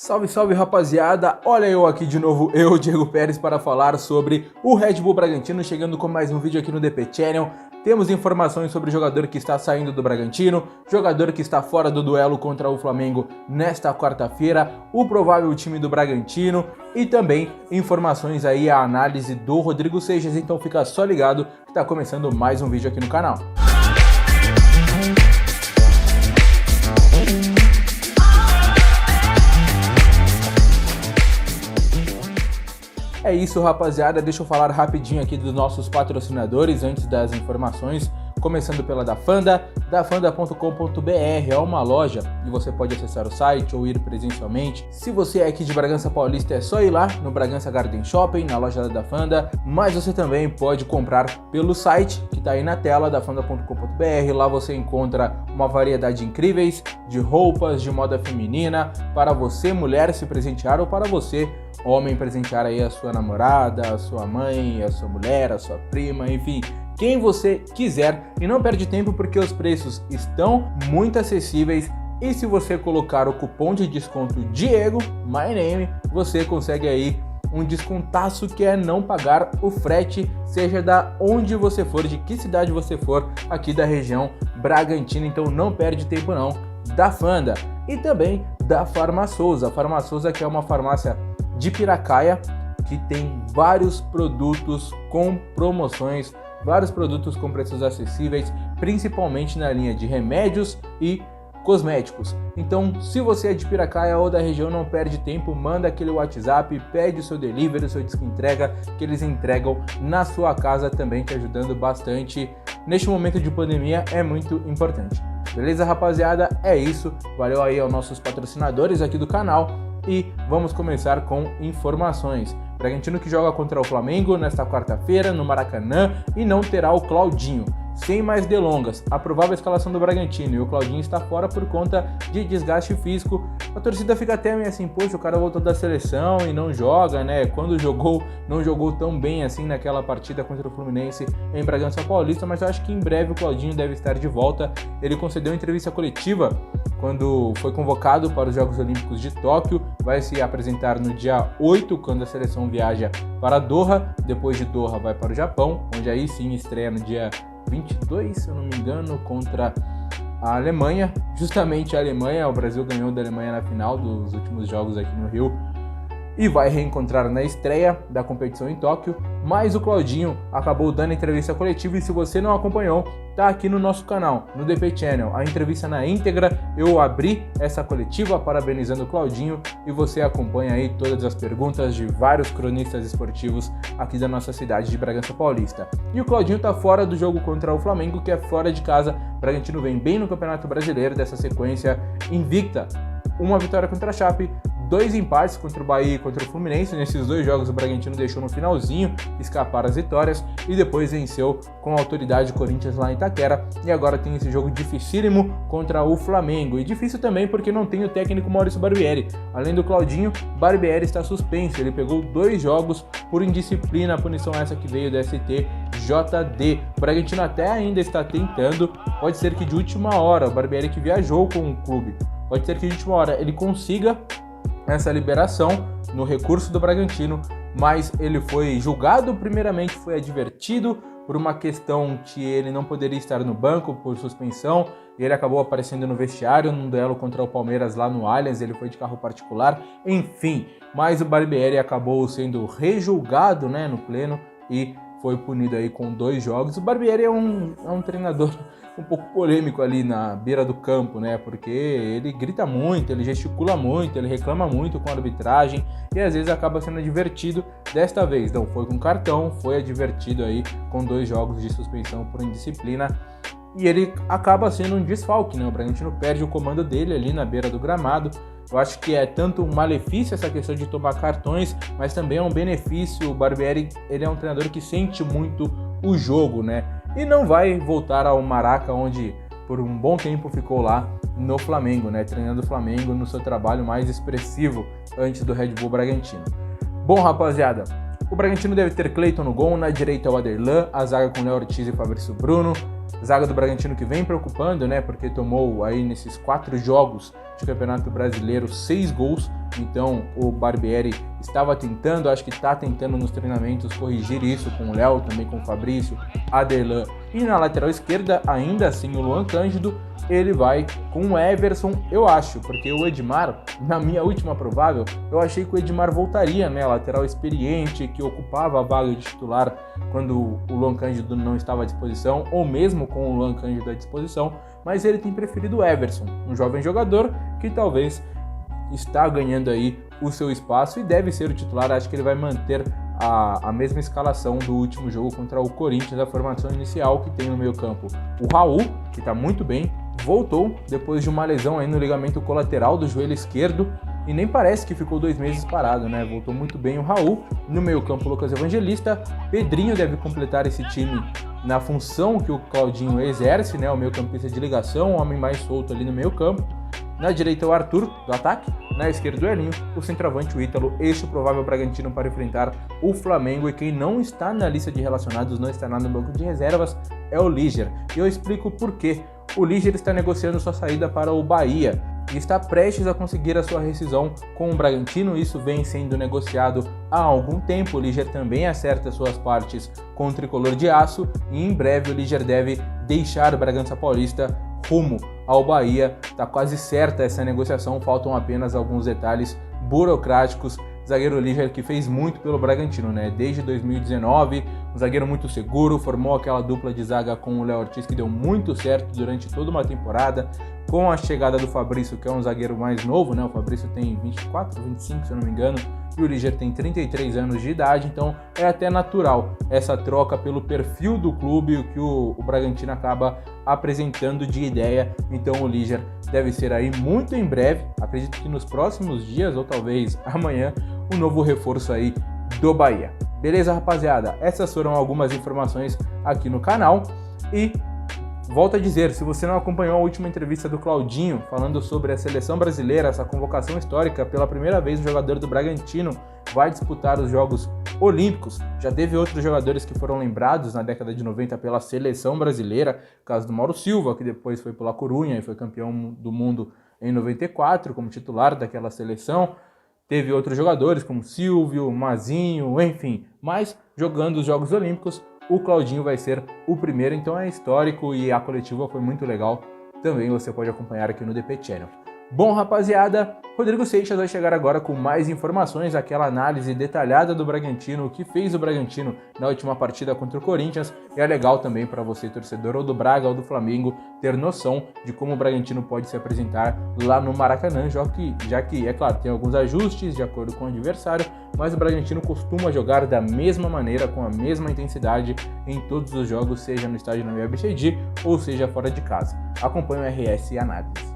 Salve, salve rapaziada, olha eu aqui de novo, eu, Diego Pérez, para falar sobre o Red Bull Bragantino, chegando com mais um vídeo aqui no DP Channel. Temos informações sobre o jogador que está saindo do Bragantino, jogador que está fora do duelo contra o Flamengo nesta quarta-feira, o provável time do Bragantino e também informações aí, a análise do Rodrigo Seixas, então fica só ligado que está começando mais um vídeo aqui no canal. É isso, rapaziada, deixa eu falar rapidinho aqui dos nossos patrocinadores antes das informações, começando pela Dafanda, dafanda.com.br, é uma loja e você pode acessar o site ou ir presencialmente. Se você é aqui de Bragança Paulista, é só ir lá no Bragança Garden Shopping, na loja da Dafanda, mas você também pode comprar pelo site que está aí na tela, dafanda.com.br, lá você encontra uma variedade incríveis de roupas de moda feminina, para você mulher se presentear ou para você homem presentear aí a sua namorada, a sua mãe, a sua mulher, a sua prima, enfim, quem você quiser. E não perde tempo porque os preços estão muito acessíveis e se você colocar o cupom de desconto Diego, my name, você consegue aí um descontaço que é não pagar o frete, seja da onde você for, de que cidade você for aqui da região Bragantina, então não perde tempo não, Dafanda. E também da Farmasousa, a Farmasousa que é uma farmácia de Piracaia, que tem vários produtos com promoções, vários produtos com preços acessíveis, principalmente na linha de remédios e cosméticos. Então, se você é de Piracaia ou da região, não perde tempo, manda aquele WhatsApp, pede o seu delivery, o seu disco entrega, que eles entregam na sua casa também, te ajudando bastante. Neste momento de pandemia é muito importante. Beleza, rapaziada? É isso. Valeu aí aos nossos patrocinadores aqui do canal. E vamos começar com informações. Bragantino que joga contra o Flamengo nesta quarta-feira no Maracanã e não terá o Claudinho. Sem mais delongas, a provável escalação do Bragantino e o Claudinho está fora por conta de desgaste físico. A torcida fica até meio assim, poxa, o cara voltou da seleção e não joga, né? Quando jogou, não jogou tão bem assim naquela partida contra o Fluminense em Bragança Paulista, mas eu acho que em breve o Claudinho deve estar de volta. Ele concedeu uma entrevista coletiva quando foi convocado para os Jogos Olímpicos de Tóquio, vai se apresentar no dia 8, quando a seleção viaja para Doha, depois de Doha vai para o Japão, onde aí sim estreia no dia 22, se eu não me engano, contra a Alemanha, justamente a Alemanha, o Brasil ganhou da Alemanha na final dos últimos jogos aqui no Rio, e vai reencontrar na estreia da competição em Tóquio, mas o Claudinho acabou dando entrevista coletiva e se você não acompanhou, tá aqui no nosso canal, no DP Channel, a entrevista na íntegra, eu abri essa coletiva parabenizando o Claudinho e você acompanha aí todas as perguntas de vários cronistas esportivos aqui da nossa cidade de Bragança Paulista. E o Claudinho tá fora do jogo contra o Flamengo, que é fora de casa. O Bragantino vem bem no Campeonato Brasileiro dessa sequência invicta, uma vitória contra a Chape, 2 empates contra o Bahia e contra o Fluminense. Nesses 2 jogos o Bragantino deixou no finalzinho escapar as vitórias e depois venceu com autoridade o Corinthians lá em Itaquera e agora tem esse jogo dificílimo contra o Flamengo. E difícil também porque não tem o técnico Maurício Barbieri. Além do Claudinho, Barbieri está suspenso, ele pegou 2 jogos por indisciplina, a punição essa que veio da STJD. O Bragantino até ainda está tentando, pode ser que de última hora, o Barbieri que viajou com o clube, pode ser que de última hora ele consiga essa liberação no recurso do Bragantino, mas ele foi julgado, primeiramente foi advertido por uma questão que ele não poderia estar no banco por suspensão, e ele acabou aparecendo no vestiário num duelo contra o Palmeiras lá no Allianz, ele foi de carro particular, enfim, mas o Barbieri acabou sendo rejulgado, né, no pleno e foi punido aí com 2 jogos. O Barbieri é um treinador um pouco polêmico ali na beira do campo, né? Porque ele grita muito, ele gesticula muito, ele reclama muito com a arbitragem e às vezes acaba sendo advertido. Desta vez não foi com cartão, foi advertido aí com 2 jogos de suspensão por indisciplina e ele acaba sendo um desfalque, né? O Bragantino perde o comando dele ali na beira do gramado. Eu acho que é tanto um malefício essa questão de tomar cartões, mas também é um benefício. O Barbieri, ele é um treinador que sente muito o jogo, né? E não vai voltar ao Maraca, onde por um bom tempo ficou lá no Flamengo, né? Treinando o Flamengo no seu trabalho mais expressivo antes do Red Bull Bragantino. Bom, rapaziada, o Bragantino deve ter Cleiton no gol, na direita o Aderlan, a zaga com Léo Ortiz e Fabrício Bruno, Zaga do Bragantino que vem preocupando, né? Porque tomou aí nesses 4 jogos de Campeonato Brasileiro 6 gols. Então o Barbieri estava tentando, acho que está tentando nos treinamentos corrigir isso com o Léo, também com o Fabrício, Aderlan. E na lateral esquerda, ainda assim, o Luan Cândido, ele vai com o Everson, eu acho, porque o Edmar, na minha última provável, eu achei que o Edmar voltaria, né? Lateral experiente, que ocupava a vaga de titular quando o Luan Cândido não estava à disposição, ou mesmo com o Luan Cândido à disposição, mas ele tem preferido o Everson, um jovem jogador que talvez está ganhando aí o seu espaço e deve ser o titular. Acho que ele vai manter a mesma escalação do último jogo contra o Corinthians, a formação inicial que tem no meio campo. O Raul, que está muito bem, voltou depois de uma lesão aí no ligamento colateral do joelho esquerdo e nem parece que ficou 2 meses parado, né? Voltou muito bem o Raul. No meio campo, o Lucas Evangelista. Pedrinho deve completar esse time na função que o Claudinho exerce, né? O meio campista de ligação, o homem mais solto ali no meio campo. Na direita o Arthur, do ataque. Na esquerda o Elinho, o centroavante o Ítalo. Este o provável Bragantino para enfrentar o Flamengo. E quem não está na lista de relacionados, não está no banco de reservas, é o Liger. E eu explico por quê. O Liger está negociando sua saída para o Bahia e está prestes a conseguir a sua rescisão com o Bragantino. Isso vem sendo negociado há algum tempo. O Liger também acerta suas partes com o tricolor de aço e em breve o Liger deve deixar o Bragança Paulista rumo ao Bahia. Está quase certa essa negociação, faltam apenas alguns detalhes burocráticos. Zagueiro Liger que fez muito pelo Bragantino, né? Desde 2019, um zagueiro muito seguro, formou aquela dupla de zaga com o Léo Ortiz que deu muito certo durante toda uma temporada. Com a chegada do Fabrício, que é um zagueiro mais novo, né? O Fabrício tem 24, 25, se eu não me engano, e o Liger tem 33 anos de idade, então é até natural essa troca pelo perfil do clube, o que o Bragantino acaba apresentando de ideia. Então o Liger deve ser aí muito em breve, acredito que nos próximos dias, ou talvez amanhã, um novo reforço aí do Bahia. Beleza, rapaziada? Essas foram algumas informações aqui no canal e volto a dizer, se você não acompanhou a última entrevista do Claudinho falando sobre a seleção brasileira, essa convocação histórica, pela primeira vez um jogador do Bragantino vai disputar os Jogos Olímpicos. Já teve outros jogadores que foram lembrados na década de 90 pela seleção brasileira, caso do Mauro Silva, que depois foi pela Corunha e foi campeão do mundo em 94 como titular daquela seleção. Teve outros jogadores como Silvio, Mazinho, enfim, mas jogando os Jogos Olímpicos, o Claudinho vai ser o primeiro, então é histórico e a coletiva foi muito legal. Também você pode acompanhar aqui no DP Channel. Bom, rapaziada, Rodrigo Seixas vai chegar agora com mais informações, aquela análise detalhada do Bragantino, o que fez o Bragantino na última partida contra o Corinthians. E é legal também para você, torcedor ou do Braga ou do Flamengo, ter noção de como o Bragantino pode se apresentar lá no Maracanã, já que, é claro, tem alguns ajustes de acordo com o adversário, mas o Bragantino costuma jogar da mesma maneira, com a mesma intensidade em todos os jogos, seja no estádio Nami Abichedi ou seja fora de casa. Acompanhe o RS e Análise.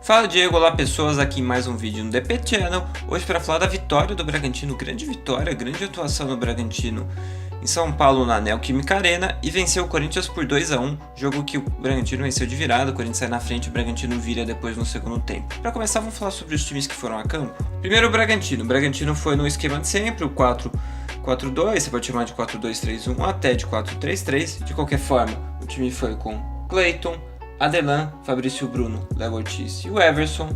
Fala Diego, olá pessoas, aqui em mais um vídeo no DP Channel, hoje para falar da vitória do Bragantino, grande vitória, grande atuação do Bragantino em São Paulo na Neoquímica Arena e venceu o Corinthians por 2-1, jogo que o Bragantino venceu de virada, o Corinthians sai na frente e o Bragantino vira depois no segundo tempo. Para começar, vamos falar sobre os times que foram a campo. Primeiro o Bragantino foi no esquema de sempre, o 4-4-2, você pode chamar de 4-2-3-1 até de 4-3-3, de qualquer forma, o time foi com Cleiton, Aderlan, Fabrício Bruno, Léo Ortiz e o Everson,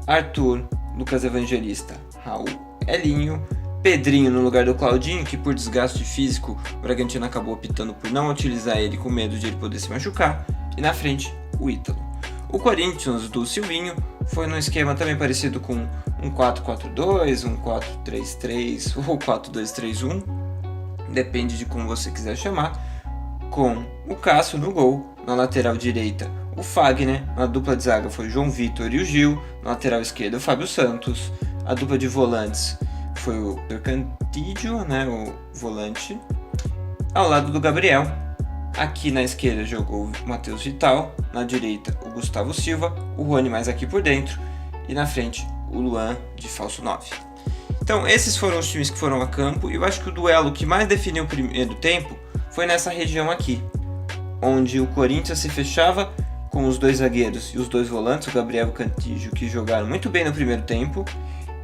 Arthur, Lucas Evangelista, Raul, Elinho, Pedrinho no lugar do Claudinho, que por desgaste físico o Bragantino acabou optando por não utilizar ele com medo de ele poder se machucar, e na frente o Ítalo. O Corinthians do Silvinho foi num esquema também parecido com um 4-4-2, um 4-3-3 ou 4-2-3-1, depende de como você quiser chamar, com o Cássio no gol. Na lateral direita, o Fagner. Na dupla de zaga foi o João Vitor e o Gil. Na lateral esquerda, o Fábio Santos. A dupla de volantes foi o Cantídio, né, o volante, ao lado do Gabriel. Aqui na esquerda jogou o Matheus Vital. Na direita, o Gustavo Silva. O Rony mais aqui por dentro. E na frente, o Luan de falso 9. Então, esses foram os times que foram a campo. E eu acho que o duelo que mais definiu o primeiro tempo foi nessa região aqui, onde o Corinthians se fechava com os dois zagueiros e os dois volantes, o Gabriel e o Cantillo, que jogaram muito bem no primeiro tempo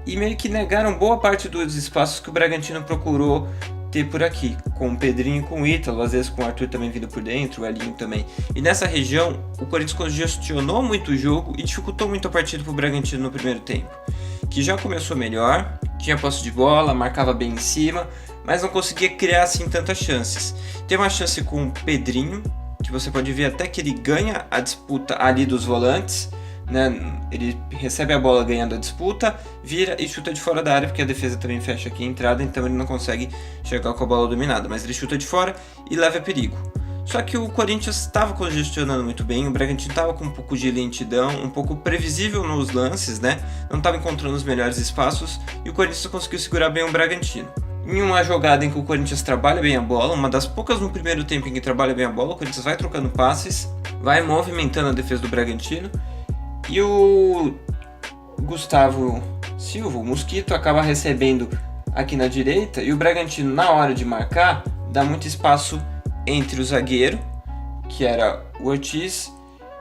e meio que negaram boa parte dos espaços que o Bragantino procurou ter por aqui, com o Pedrinho e com o Ítalo, às vezes com o Arthur também vindo por dentro, o Elinho também. E nessa região, o Corinthians congestionou muito o jogo e dificultou muito a partida para o Bragantino no primeiro tempo, que já começou melhor, tinha posse de bola, marcava bem em cima, mas não conseguia criar assim tantas chances. Tem uma chance com o Pedrinho, que você pode ver até que ele ganha a disputa ali dos volantes, né? Ele recebe a bola ganhando a disputa, vira e chuta de fora da área, porque a defesa também fecha aqui a entrada, então ele não consegue chegar com a bola dominada, mas ele chuta de fora e leva perigo. Só que o Corinthians estava congestionando muito bem, o Bragantino estava com um pouco de lentidão, um pouco previsível nos lances, né? Não estava encontrando os melhores espaços e o Corinthians conseguiu segurar bem o Bragantino. Em uma jogada em que o Corinthians trabalha bem a bola, uma das poucas no primeiro tempo em que trabalha bem a bola, o Corinthians vai trocando passes, vai movimentando a defesa do Bragantino e o Gustavo Silva, o Mosquito, acaba recebendo aqui na direita e o Bragantino, na hora de marcar, dá muito espaço entre o zagueiro, que era o Ortiz,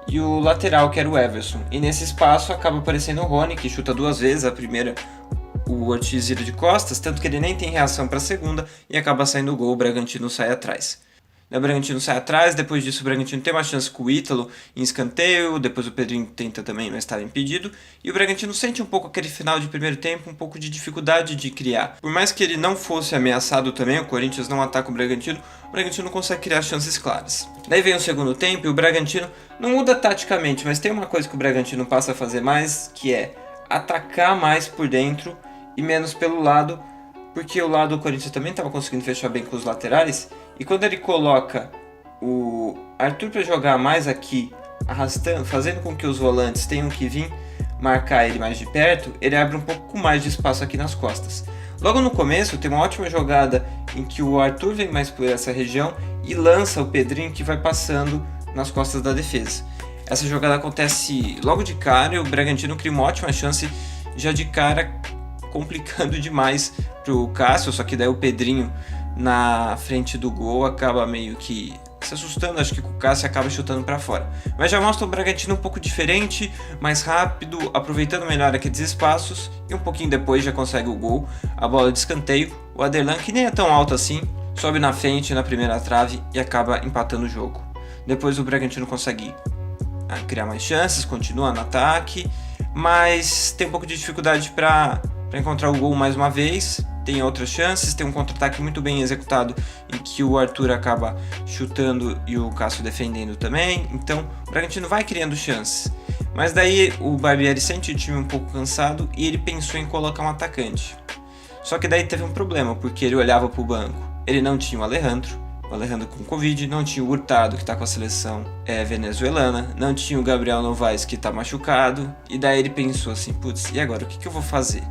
e o lateral, que era o Everson. E nesse espaço acaba aparecendo o Rony, que chuta 2 vezes, a primeira o Ortiz vira de costas, tanto que ele nem tem reação para a segunda e acaba saindo o gol, o Bragantino sai atrás. O Bragantino sai atrás, depois disso o Bragantino tem uma chance com o Ítalo em escanteio, depois o Pedrinho tenta também, mas estava impedido, e o Bragantino sente um pouco aquele final de primeiro tempo, um pouco de dificuldade de criar. Por mais que ele não fosse ameaçado também, o Corinthians não ataca o Bragantino não consegue criar chances claras. Daí vem o segundo tempo e o Bragantino não muda taticamente, mas tem uma coisa que o Bragantino passa a fazer mais, que é atacar mais por dentro e menos pelo lado, porque o lado do Corinthians também estava conseguindo fechar bem com os laterais, e quando ele coloca o Arthur para jogar mais aqui, arrastando, fazendo com que os volantes tenham que vir marcar ele mais de perto, ele abre um pouco mais de espaço aqui nas costas. Logo no começo tem uma ótima jogada em que o Arthur vem mais por essa região e lança o Pedrinho, que vai passando nas costas da defesa. Essa jogada acontece logo de cara e o Bragantino cria uma ótima chance já de cara, complicando demais pro Cássio, só que daí o Pedrinho na frente do gol acaba meio que se assustando, acho que o Cássio acaba chutando para fora. Mas já mostra o Bragantino um pouco diferente, mais rápido, aproveitando melhor aqueles espaços, e um pouquinho depois já consegue o gol, a bola de escanteio, o Aderlan, que nem é tão alto assim, sobe na frente na primeira trave e acaba empatando o jogo. Depois o Bragantino consegue criar mais chances, continua no ataque, mas tem um pouco de dificuldade para encontrar o gol mais uma vez. Tem outras chances, tem um contra-ataque muito bem executado em que o Arthur acaba chutando e o Cássio defendendo também. Então o Bragantino vai criando chances, mas daí o Barbieri sente o time um pouco cansado e ele pensou em colocar um atacante. Só que daí teve um problema, porque ele olhava para o banco, ele não tinha o Alejandro com Covid, não tinha o Hurtado, que está com a seleção venezuelana, não tinha o Gabriel Novaes, que está machucado, e daí ele pensou assim, putz, e agora, o que eu vou fazer?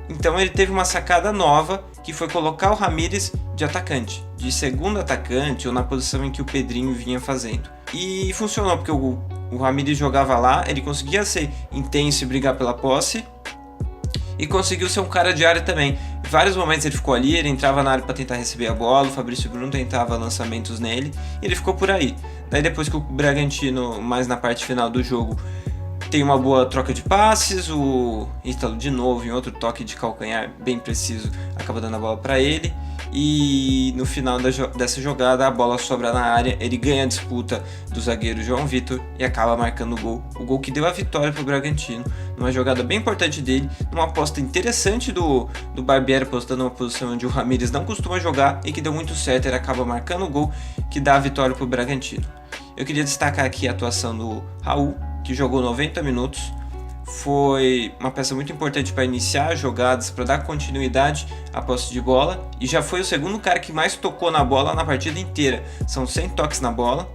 Então ele teve uma sacada nova, que foi colocar o Ramírez de atacante, de segundo atacante, ou na posição em que o Pedrinho vinha fazendo. E funcionou, porque o Ramírez jogava lá, ele conseguia ser intenso e brigar pela posse, e conseguiu ser um cara de área também. Em vários momentos ele ficou ali, ele entrava na área para tentar receber a bola, o Fabrício Bruno tentava lançamentos nele, e ele ficou por aí. Daí depois que o Bragantino, mais na parte final do jogo, tem uma boa troca de passes, o Ítalo de novo em outro toque de calcanhar bem preciso, acaba dando a bola para ele, e no final dessa jogada a bola sobra na área, ele ganha a disputa do zagueiro João Vitor e acaba marcando o gol que deu a vitória para o Bragantino, numa jogada bem importante dele, numa aposta interessante do Barbieri, apostando numa posição onde o Ramírez não costuma jogar e que deu muito certo, ele acaba marcando o gol que dá a vitória para o Bragantino. Eu queria destacar aqui a atuação do Raul, que jogou 90 minutos, foi uma peça muito importante para iniciar as jogadas, para dar continuidade à posse de bola, e já foi o segundo cara que mais tocou na bola na partida inteira, são 100 toques na bola,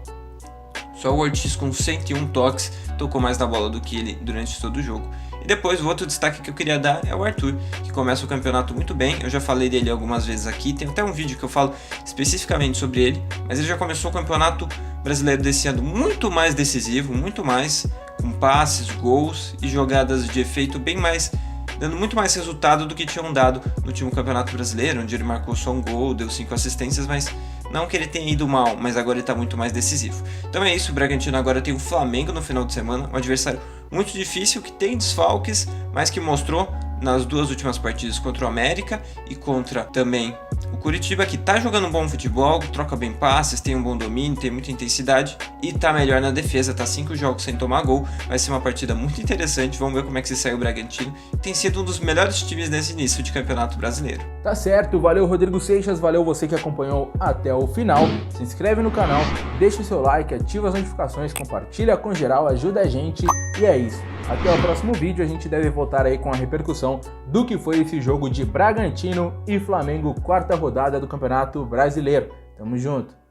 só o Ortiz com 101 toques tocou mais na bola do que ele durante todo o jogo. E depois o outro destaque que eu queria dar é o Arthur, que começa o campeonato muito bem, eu já falei dele algumas vezes aqui, tem até um vídeo que eu falo especificamente sobre ele, mas ele já começou o campeonato brasileiro desse ano muito mais decisivo, muito mais, com passes, gols e jogadas de efeito bem mais, dando muito mais resultado do que tinham dado no último campeonato brasileiro, onde ele marcou só um gol, deu 5 assistências, mas Não que ele tenha ido mal, mas agora ele tá muito mais decisivo. Então é isso, o Bragantino agora tem o Flamengo no final de semana, um adversário muito difícil, que tem desfalques, mas que mostrou nas 2 últimas partidas contra o América e contra também o Curitiba, que tá jogando um bom futebol, troca bem passes, tem um bom domínio, tem muita intensidade e tá melhor na defesa, tá 5 jogos sem tomar gol, vai ser uma partida muito interessante, vamos ver como é que se sai o Bragantino, tem sido um dos melhores times nesse início de Campeonato Brasileiro. Tá certo, valeu Rodrigo Seixas, valeu você que acompanhou até o final, se inscreve no canal, deixa o seu like, ativa as notificações, compartilha com geral, ajuda a gente e é isso. Até o próximo vídeo, a gente deve voltar aí com a repercussão do que foi esse jogo de Bragantino e Flamengo, 4ª rodada do Campeonato Brasileiro. Tamo junto!